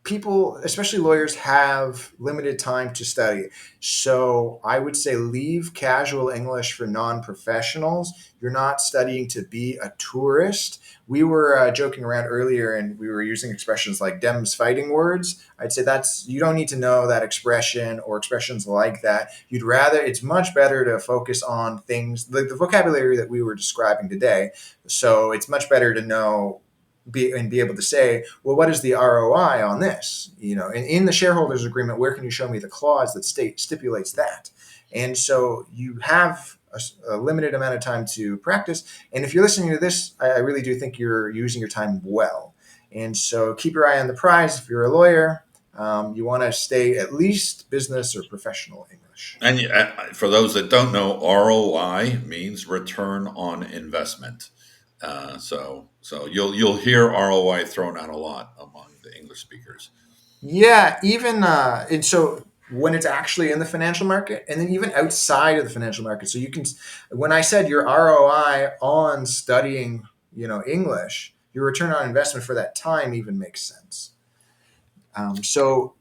Speaker 1: people, especially lawyers, have limited time to study. So I would say leave casual English for non professionals. You're not studying to be a tourist. We were joking around earlier and we were using expressions like Dems fighting words. I'd say you don't need to know that expression or expressions like that. It's much better to focus on things like the vocabulary that we were describing today. So it's much better to know be able to say, well, what is the ROI on this? And in the shareholders agreement, where can you show me the clause that stipulates that? And so you have a limited amount of time to practice. And if you're listening to this, I really do think you're using your time well. And so keep your eye on the prize. If you're a lawyer, you want to stay at least business or professional English.
Speaker 2: And for those that don't know, ROI means return on investment. So you'll hear ROI thrown out a lot among the English speakers.
Speaker 1: Yeah, even and so when it's actually in the financial market, and then even outside of the financial market. So when I said your ROI on studying, English, your return on investment for that time even makes sense. So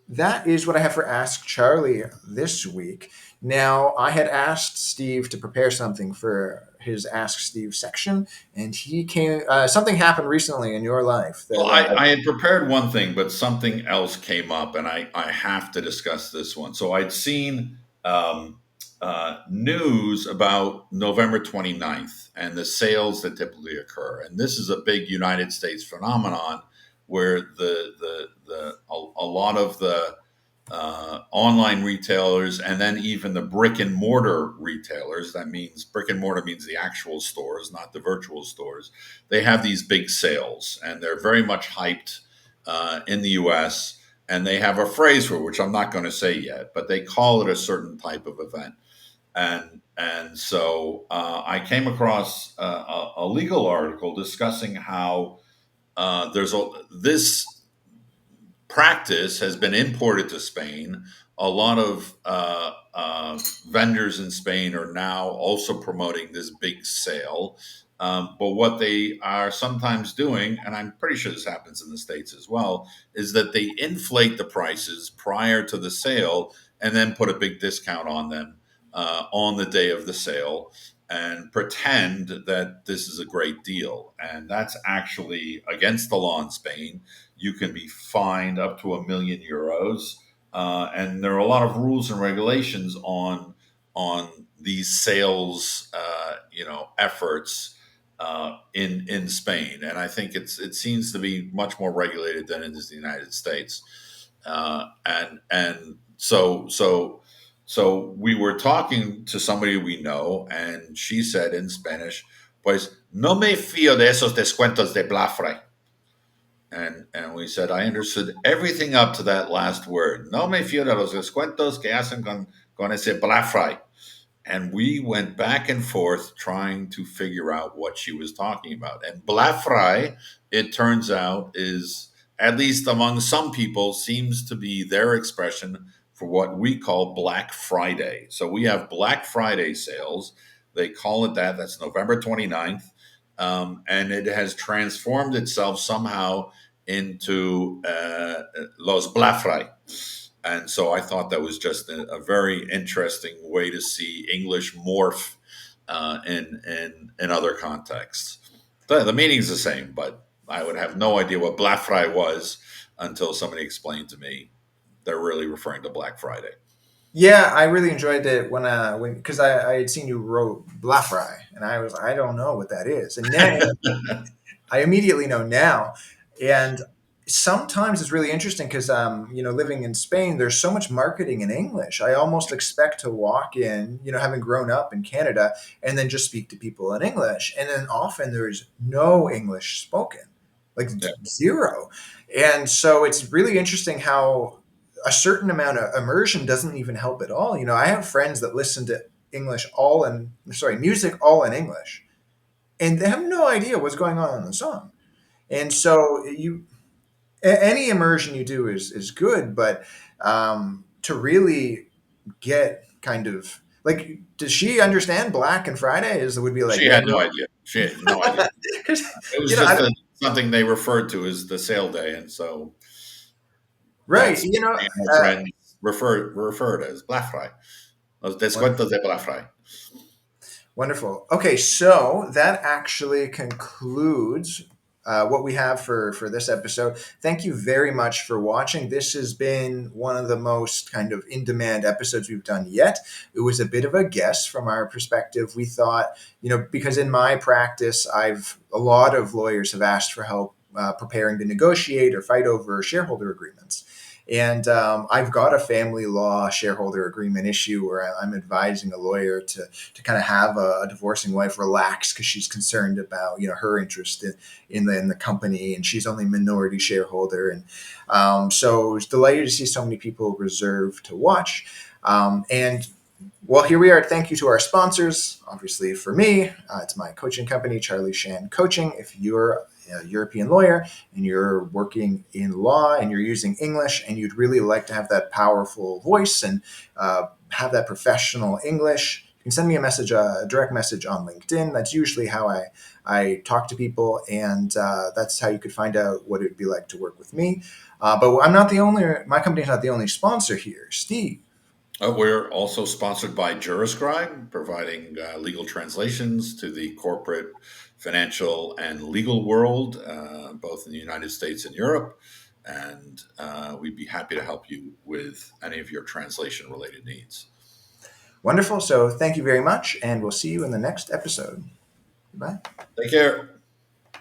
Speaker 1: that is what I have for Ask Charlie this week. Now, I had asked Steve to prepare something for his Ask Steve section, and he came. Something happened recently in your life
Speaker 2: Well,
Speaker 1: that
Speaker 2: I had prepared one thing, but something else came up, and I have to discuss this one. So I'd seen news about November 29th and the sales that typically occur. And this is a big United States phenomenon where a lot of the online retailers, and then even the brick and mortar retailers, that means brick and mortar means the actual stores, not the virtual stores, they have these big sales and they're very much hyped in the US. And they have a phrase for it, which I'm not going to say yet, but they call it a certain type of event. And so I came across a legal article discussing how this practice has been imported to Spain. A lot of vendors in Spain are now also promoting this big sale. But what they are sometimes doing, and I'm pretty sure this happens in the States as well, is that they inflate the prices prior to the sale and then put a big discount on them on the day of the sale and pretend that this is a great deal. And that's actually against the law in Spain. You can be fined up to €1 million, and there are a lot of rules and regulations on these sales, efforts in Spain, and I think it seems to be much more regulated than in the United States, and so we were talking to somebody we know, and she said in Spanish, "Pues no me fío de esos descuentos de Black Friday." And we said, I understood everything up to that last word. No me fío de los descuentos que hacen con ese Black Friday. And we went back and forth trying to figure out what she was talking about. And Black Friday, it turns out, is, at least among some people, seems to be their expression for what we call Black Friday. So we have Black Friday sales. They call it that. That's November 29th. And it has transformed itself somehow into Los Black Friday. And so I thought that was just a very interesting way to see English morph in other contexts. The meaning's the same, but I would have no idea what Black Friday was until somebody explained to me they're really referring to Black Friday.
Speaker 1: Yeah, I really enjoyed it when because I had seen you wrote Blafry, and I don't know what that is, and now I immediately know now. And sometimes it's really interesting because, living in Spain, there's so much marketing in English. I almost expect to walk in, having grown up in Canada, and then just speak to people in English. And then often there's no English spoken, like
Speaker 2: Yeah.
Speaker 1: zero. And so it's really interesting how a certain amount of immersion doesn't even help at all. I have friends that listen to music all in English, and they have no idea what's going on in the song. And so any immersion you do is good, but to really get kind of like, does she understand Black and Friday? Is would be like,
Speaker 2: She
Speaker 1: yeah,
Speaker 2: had no
Speaker 1: bro.
Speaker 2: idea. She had no idea.
Speaker 1: 'Cause,
Speaker 2: It was
Speaker 1: you know, I,
Speaker 2: just something they referred to as the sale day. And so
Speaker 1: right,
Speaker 2: that's what me and her
Speaker 1: uh,
Speaker 2: friends referred as Black Friday. Los descuentos
Speaker 1: wonderful.
Speaker 2: de Black Friday.
Speaker 1: Wonderful. Okay, so that actually concludes what we have for this episode. Thank you very much for watching. This has been one of the most kind of in demand episodes we've done yet. It was a bit of a guess from our perspective. We thought, because in my practice, a lot of lawyers have asked for help preparing to negotiate or fight over shareholder agreements. And I've got a family law shareholder agreement issue where I'm advising a lawyer to kind of have a divorcing wife relax because she's concerned about her interest in the company, and she's only minority shareholder. And so it's delighted to see so many people reserve to watch. And well, here we are. Thank you to our sponsors. Obviously, for me, it's my coaching company, Charlie Shan Coaching. If you're a European lawyer and you're working in law and you're using English and you'd really like to have that powerful voice and have that professional English, you can send me a direct message on LinkedIn. That's usually how I talk to people, and that's how you could find out what it'd be like to work with me. But my company's not the only sponsor here. Steve.
Speaker 2: We're also sponsored by Juriscribe, providing legal translations to the corporate, financial, and legal world, both in the United States and Europe. And we'd be happy to help you with any of your translation related needs.
Speaker 1: Wonderful. So thank you very much, and we'll see you in the next episode. Goodbye.
Speaker 2: Take care.